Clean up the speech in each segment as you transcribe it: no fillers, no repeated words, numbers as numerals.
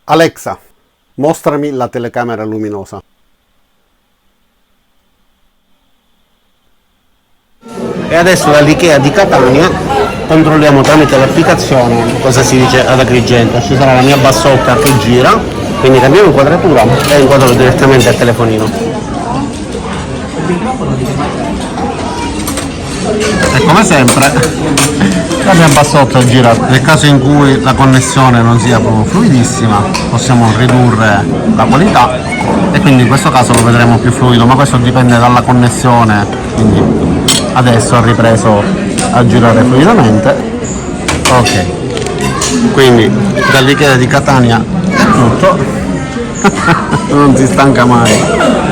Alexa, mostrami la telecamera luminosa. E adesso dall'Ikea di Catania controlliamo tramite l'applicazione cosa si dice ad Agrigento. Ci sarà la mia bassotta che gira, quindi cambiamo inquadratura e inquadro direttamente al telefonino. E come sempre la mia bassotta gira. Nel caso in cui la connessione non sia proprio fluidissima possiamo ridurre la qualità e quindi in questo caso lo vedremo più fluido, ma questo dipende dalla connessione. Quindi adesso ha ripreso a girare fluidamente. Ok, quindi dall'Ikea di Catania è tutto. Non si stanca mai.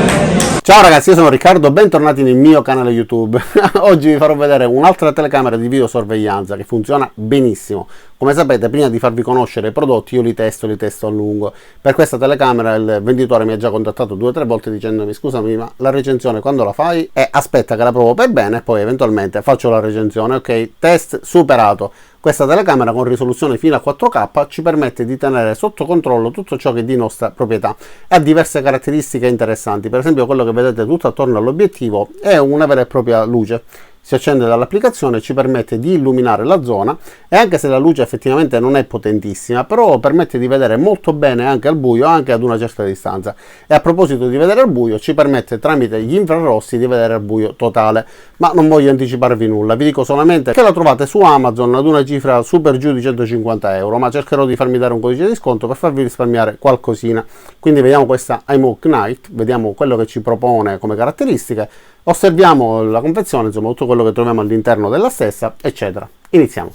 Ciao ragazzi, io sono Riccardo, bentornati nel mio canale YouTube. Oggi vi farò vedere un'altra telecamera di videosorveglianza che funziona benissimo. Come sapete, prima di farvi conoscere i prodotti io li testo a lungo. Per questa telecamera il venditore mi ha già contattato 2 o 3 volte dicendomi: scusami, ma la recensione quando la fai? Aspetta che la provo per bene e poi eventualmente faccio la recensione. Ok, test superato. Questa telecamera con risoluzione fino a 4K ci permette di tenere sotto controllo tutto ciò che è di nostra proprietà e ha diverse caratteristiche interessanti. Per esempio, quello che vedete tutto attorno all'obiettivo è una vera e propria luce. Si accende dall'applicazione e ci permette di illuminare la zona, e anche se la luce effettivamente non è potentissima, però permette di vedere molto bene anche al buio, anche ad una certa distanza. E a proposito di vedere al buio, ci permette tramite gli infrarossi di vedere al buio totale. Ma non voglio anticiparvi nulla, vi dico solamente che la trovate su Amazon ad una cifra super giù di 150 euro, ma cercherò di farmi dare un codice di sconto per farvi risparmiare qualcosina. Quindi vediamo questa iMOV Knight, vediamo quello che ci propone come caratteristiche, osserviamo la confezione, insomma tutto quello che troviamo all'interno della stessa, eccetera. Iniziamo.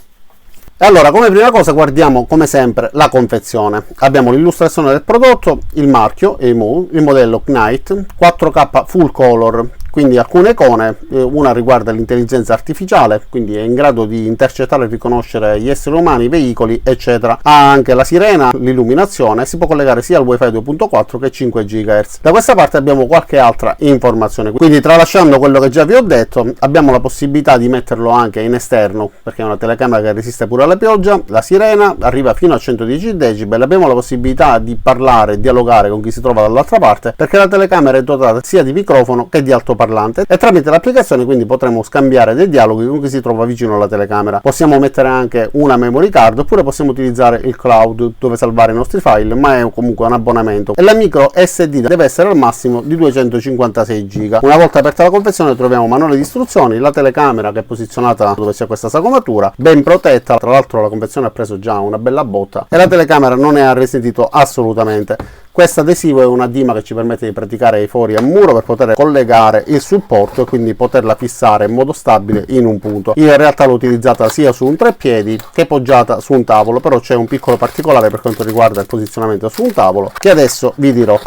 E allora, come prima cosa guardiamo come sempre la confezione. Abbiamo l'illustrazione del prodotto, il marchio iMOV, il modello Knight, 4K full color, quindi alcune icone, una riguarda l'intelligenza artificiale, quindi è in grado di intercettare e riconoscere gli esseri umani, i veicoli, eccetera. Ha anche la sirena, l'illuminazione, si può collegare sia al Wi-Fi 2.4 che 5 GHz. Da questa parte abbiamo qualche altra informazione, quindi tralasciando quello che già vi ho detto, abbiamo la possibilità di metterlo anche in esterno, perché è una telecamera che resiste pure alla pioggia, la sirena arriva fino a 110 decibel, abbiamo la possibilità di parlare e dialogare con chi si trova dall'altra parte, perché la telecamera è dotata sia di microfono che di altoparlante, e tramite l'applicazione quindi potremo scambiare dei dialoghi con chi si trova vicino alla telecamera. Possiamo mettere anche una memory card, oppure possiamo utilizzare il cloud dove salvare i nostri file, ma è comunque un abbonamento, e la micro SD deve essere al massimo di 256 GB. Una volta aperta la confezione troviamo manuale di istruzioni, la telecamera che è posizionata dove c'è questa sagomatura, ben protetta, tra l'altro la confezione ha preso già una bella botta e la telecamera non è arrestito assolutamente. Questo adesivo è una dima che ci permette di praticare i fori a muro per poter collegare il supporto e quindi poterla fissare in modo stabile in un punto. Io in realtà l'ho utilizzata sia su un treppiedi che poggiata su un tavolo, però c'è un piccolo particolare per quanto riguarda il posizionamento su un tavolo che adesso vi dirò.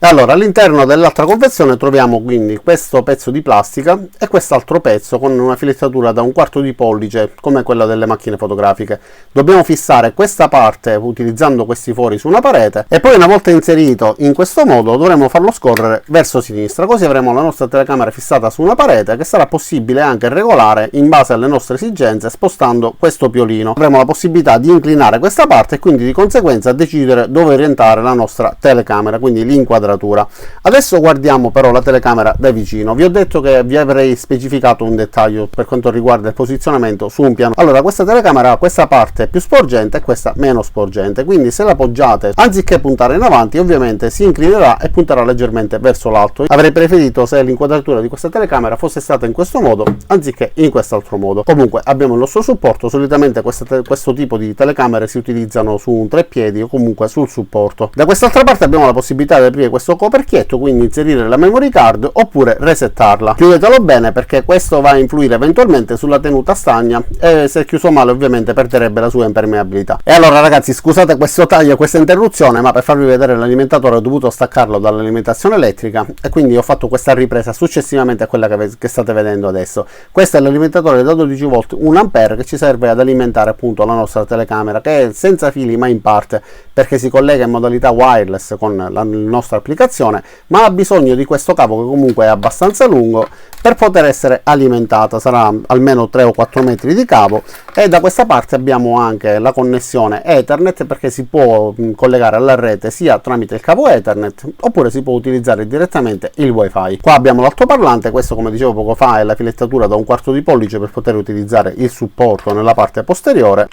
Allora, all'interno dell'altra confezione troviamo quindi questo pezzo di plastica e quest'altro pezzo con una filettatura da 1/4 di pollice come quella delle macchine fotografiche. Dobbiamo fissare questa parte utilizzando questi fori su una parete e poi, una volta inserito in questo modo, dovremo farlo scorrere verso sinistra, così avremo la nostra telecamera fissata su una parete che sarà possibile anche regolare in base alle nostre esigenze spostando questo piolino. Avremo la possibilità di inclinare questa parte e quindi di conseguenza decidere dove orientare la nostra telecamera, quindi l'inquadratura. Adesso guardiamo però la telecamera da vicino. Vi ho detto che vi avrei specificato un dettaglio per quanto riguarda il posizionamento su un piano. Allora, questa telecamera ha questa parte più sporgente e questa meno sporgente, quindi se la poggiate anziché puntare in avanti ovviamente si inclinerà e punterà leggermente verso l'alto. Avrei preferito se l'inquadratura di questa telecamera fosse stata in questo modo anziché in quest'altro modo. Comunque abbiamo il nostro supporto, solitamente questo tipo di telecamere si utilizzano su un treppiedi o comunque sul supporto. Da quest'altra parte abbiamo la possibilità di aprire questo coperchietto, quindi inserire la memory card oppure resettarla. Chiudetelo bene perché questo va a influire eventualmente sulla tenuta stagna e se chiuso male ovviamente perderebbe la sua impermeabilità. E allora ragazzi, scusate questo taglio e questa interruzione, ma per farvi vedere l'alimentatore ho dovuto staccarlo dall'alimentazione elettrica e quindi ho fatto questa ripresa successivamente a quella che state vedendo adesso. Questo è l'alimentatore da 12 volt 1 ampere che ci serve ad alimentare appunto la nostra telecamera, che è senza fili ma in parte, perché si collega in modalità wireless con la nostra applicazione, ma ha bisogno di questo cavo che comunque è abbastanza lungo per poter essere alimentata. Sarà almeno 3 o 4 metri di cavo, e da questa parte abbiamo anche la connessione Ethernet, perché si può collegare alla rete sia tramite il cavo Ethernet oppure si può utilizzare direttamente il wifi. Qua abbiamo l'altoparlante, questo come dicevo poco fa è la filettatura da 1/4 di pollice per poter utilizzare il supporto nella parte posteriore.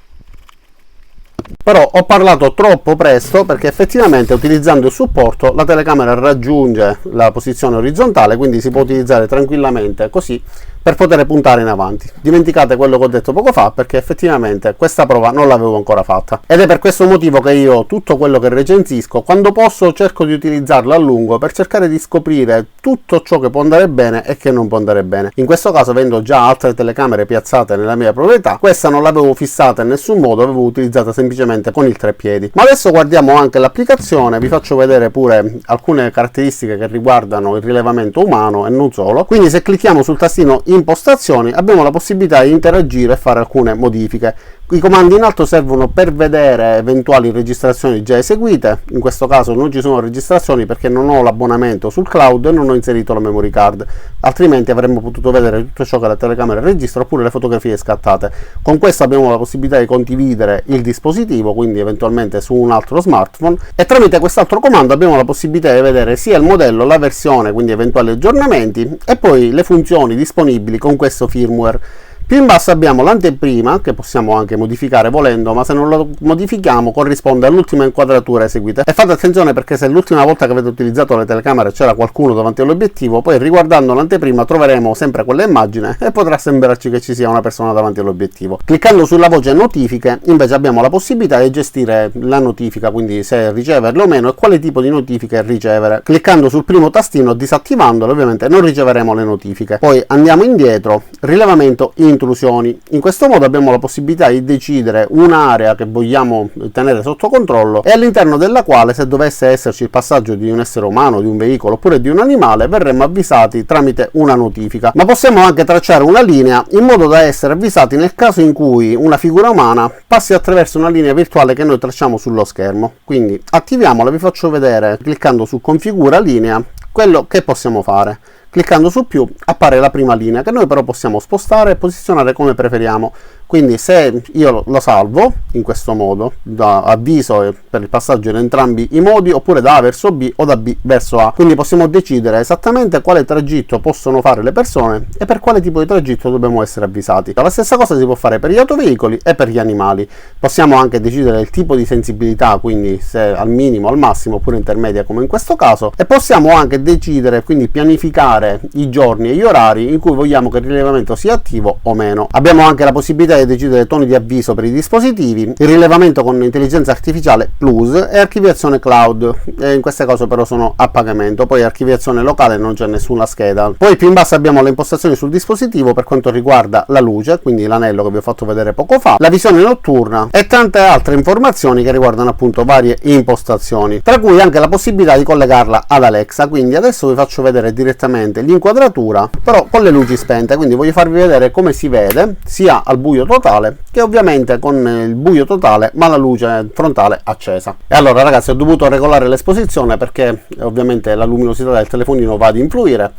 Però ho parlato troppo presto, perché effettivamente utilizzando il supporto la telecamera raggiunge la posizione orizzontale, quindi si può utilizzare tranquillamente così per poter puntare in avanti. Dimenticate quello che ho detto poco fa, perché effettivamente questa prova non l'avevo ancora fatta, ed è per questo motivo che io tutto quello che recensisco, quando posso cerco di utilizzarlo a lungo per cercare di scoprire tutto ciò che può andare bene e che non può andare bene. In questo caso, avendo già altre telecamere piazzate nella mia proprietà, questa non l'avevo fissata in nessun modo, l'avevo utilizzata semplicemente con il treppiedi. Ma adesso guardiamo anche l'applicazione, vi faccio vedere pure alcune caratteristiche che riguardano il rilevamento umano e non solo. Quindi se clicchiamo sul tastino impostazioni abbiamo la possibilità di interagire e fare alcune modifiche. I comandi in alto servono per vedere eventuali registrazioni già eseguite. In questo caso non ci sono registrazioni perché non ho l'abbonamento sul cloud e non ho inserito la memory card, altrimenti avremmo potuto vedere tutto ciò che la telecamera registra oppure le fotografie scattate. Con questo abbiamo la possibilità di condividere il dispositivo, quindi eventualmente su un altro smartphone, e tramite quest'altro comando abbiamo la possibilità di vedere sia il modello, la versione, quindi eventuali aggiornamenti, e poi le funzioni disponibili con questo firmware. Più in basso abbiamo l'anteprima, che possiamo anche modificare volendo, ma se non lo modifichiamo corrisponde all'ultima inquadratura eseguita. E fate attenzione, perché se l'ultima volta che avete utilizzato le telecamere c'era qualcuno davanti all'obiettivo, poi riguardando l'anteprima troveremo sempre quella immagine e potrà sembrarci che ci sia una persona davanti all'obiettivo. Cliccando sulla voce notifiche invece abbiamo la possibilità di gestire la notifica, quindi se riceverle o meno e quale tipo di notifiche ricevere. Cliccando sul primo tastino, disattivandolo, ovviamente non riceveremo le notifiche. Poi andiamo indietro, rilevamento intrusioni. In questo modo abbiamo la possibilità di decidere un'area che vogliamo tenere sotto controllo e all'interno della quale, se dovesse esserci il passaggio di un essere umano, di un veicolo oppure di un animale, verremo avvisati tramite una notifica. Ma possiamo anche tracciare una linea in modo da essere avvisati nel caso in cui una figura umana passi attraverso una linea virtuale che noi tracciamo sullo schermo. Quindi attiviamola, vi faccio vedere cliccando su configura linea quello che possiamo fare. Cliccando su più appare la prima linea, che noi però possiamo spostare e posizionare come preferiamo. Quindi se io lo salvo in questo modo, da avviso per il passaggio in entrambi i modi, oppure da A verso B o da B verso A, quindi possiamo decidere esattamente quale tragitto possono fare le persone e per quale tipo di tragitto dobbiamo essere avvisati. La stessa cosa si può fare per gli autoveicoli e per gli animali. Possiamo anche decidere il tipo di sensibilità, quindi se al minimo, al massimo oppure intermedia come in questo caso, e possiamo anche decidere, quindi pianificare i giorni e gli orari in cui vogliamo che il rilevamento sia attivo o meno. Abbiamo anche la possibilità di decidere toni di avviso per i dispositivi, il rilevamento con intelligenza artificiale plus e archiviazione cloud, e in queste cose però sono a pagamento. Poi archiviazione locale non c'è nessuna scheda. Poi più in basso abbiamo le impostazioni sul dispositivo per quanto riguarda la luce, quindi l'anello che vi ho fatto vedere poco fa, la visione notturna e tante altre informazioni che riguardano appunto varie impostazioni, tra cui anche la possibilità di collegarla ad Alexa. Quindi adesso vi faccio vedere direttamente l'inquadratura, però con le luci spente, quindi voglio farvi vedere come si vede sia al buio totale che ovviamente con il buio totale ma la luce frontale accesa. E allora ragazzi, ho dovuto regolare l'esposizione perché ovviamente la luminosità del telefonino va ad influire.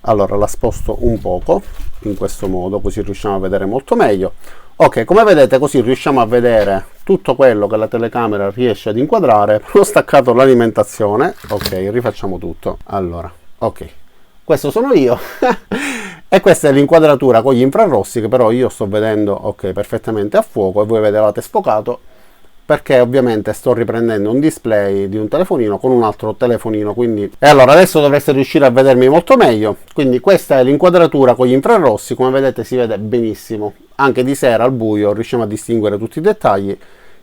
Allora la sposto un poco in questo modo, così riusciamo a vedere molto meglio. Ok, come vedete così riusciamo a vedere tutto quello che la telecamera riesce ad inquadrare. Ho staccato l'alimentazione. Ok, rifacciamo tutto. Allora, ok, questo sono io e questa è l'inquadratura con gli infrarossi, che però io sto vedendo ok perfettamente a fuoco e voi vedevate sfocato, perché ovviamente sto riprendendo un display di un telefonino con un altro telefonino. Quindi e allora adesso dovreste riuscire a vedermi molto meglio. Quindi questa è l'inquadratura con gli infrarossi, come vedete si vede benissimo, anche di sera al buio riusciamo a distinguere tutti i dettagli.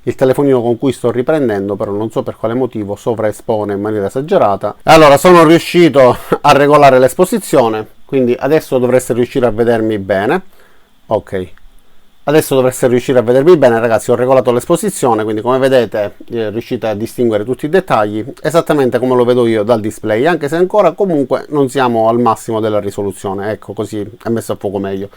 Il telefonino con cui sto riprendendo però non so per quale motivo sovraespone in maniera esagerata. Allora sono riuscito a regolare l'esposizione, quindi adesso dovreste riuscire a vedermi bene. Ok, adesso dovreste riuscire a vedermi bene ragazzi, ho regolato l'esposizione, quindi come vedete riuscite a distinguere tutti i dettagli esattamente come lo vedo io dal display, anche se ancora comunque non siamo al massimo della risoluzione. Ecco, così è messo a fuoco meglio.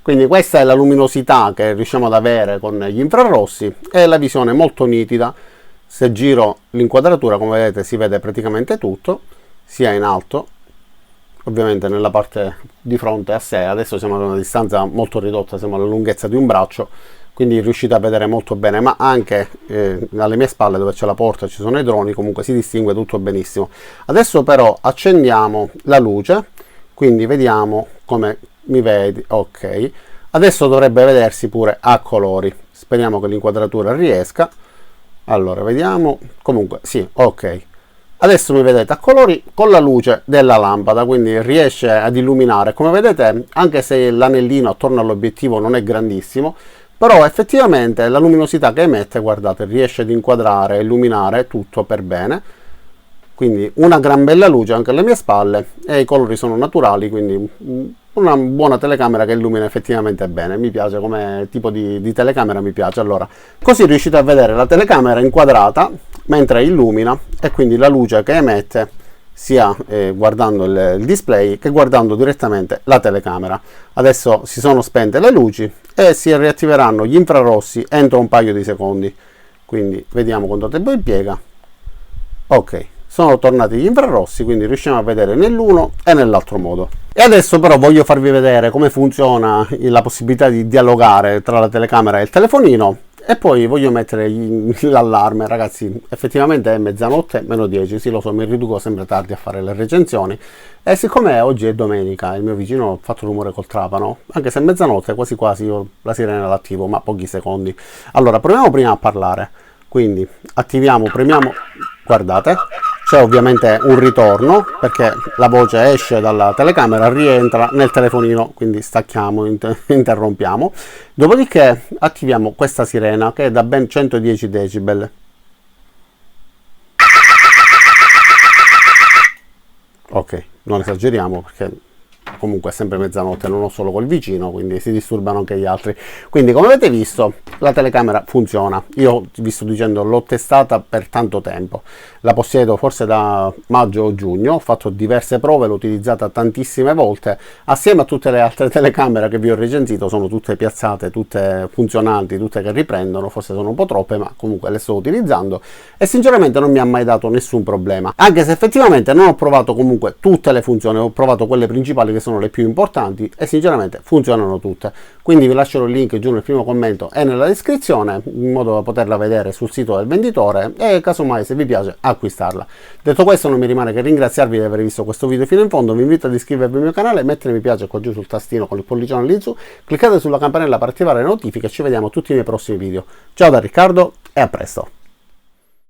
Quindi questa è la luminosità che riusciamo ad avere con gli infrarossi e la visione molto nitida, se giro l'inquadratura, come vedete, si vede praticamente tutto, sia in alto, ovviamente nella parte di fronte a sé. Adesso siamo ad una distanza molto ridotta, siamo alla lunghezza di un braccio, quindi riuscite a vedere molto bene, ma anche alle mie spalle, dove c'è la porta, ci sono i droni, comunque si distingue tutto benissimo. Adesso però accendiamo la luce, quindi vediamo come mi vedi. Ok, adesso dovrebbe vedersi pure a colori, speriamo che l'inquadratura riesca. Allora vediamo, comunque sì, ok, adesso mi vedete a colori con la luce della lampada, quindi riesce ad illuminare. Come vedete, anche se l'anellino attorno all'obiettivo non è grandissimo, però effettivamente la luminosità che emette, guardate, riesce ad inquadrare e illuminare tutto per bene. Quindi una gran bella luce anche alle mie spalle e i colori sono naturali, quindi una buona telecamera che illumina effettivamente bene. Mi piace come tipo di telecamera, mi piace. Allora, così riuscite a vedere la telecamera inquadrata mentre illumina, e quindi la luce che emette sia guardando il display che guardando direttamente la telecamera. Adesso si sono spente le luci e si riattiveranno gli infrarossi entro un paio di secondi, quindi vediamo quanto tempo impiega. Ok, sono tornati gli infrarossi, quindi riusciamo a vedere nell'uno e nell'altro modo. E adesso però voglio farvi vedere come funziona la possibilità di dialogare tra la telecamera e il telefonino, e poi voglio mettere l'allarme. Ragazzi, effettivamente è mezzanotte meno 10, sì lo so, mi riduco sempre tardi a fare le recensioni, e siccome oggi è domenica, il mio vicino ha fatto rumore col trapano, anche se è mezzanotte quasi quasi io la sirena l'attivo, ma pochi secondi. Allora, proviamo prima a parlare, quindi attiviamo, premiamo, guardate, c'è ovviamente un ritorno perché la voce esce dalla telecamera, rientra nel telefonino, quindi stacchiamo, interrompiamo. Dopodiché attiviamo questa sirena che è da ben 110 decibel. Ok, non esageriamo perché comunque è sempre mezzanotte, non ho solo col vicino, quindi si disturbano anche gli altri. Quindi come avete visto la telecamera funziona. Io vi sto dicendo, l'ho testata per tanto tempo, la possiedo forse da maggio o giugno, ho fatto diverse prove, l'ho utilizzata tantissime volte assieme a tutte le altre telecamere che vi ho recensito. Sono tutte piazzate, tutte funzionanti, tutte che riprendono, forse sono un po' troppe, ma comunque le sto utilizzando e sinceramente non mi ha mai dato nessun problema, anche se effettivamente non ho provato comunque tutte le funzioni, ho provato quelle principali che sono le più importanti e sinceramente funzionano tutte. Quindi vi lascerò il link giù nel primo commento e nella descrizione, in modo da poterla vedere sul sito del venditore e casomai, se vi piace, acquistarla. Detto questo, non mi rimane che ringraziarvi di aver visto questo video fino in fondo. Vi invito ad iscrivervi al mio canale, mettere mi piace qua giù sul tastino con il pollicione all'insù, cliccate sulla campanella per attivare le notifiche e ci vediamo a tutti i miei prossimi video. Ciao da Riccardo e a presto!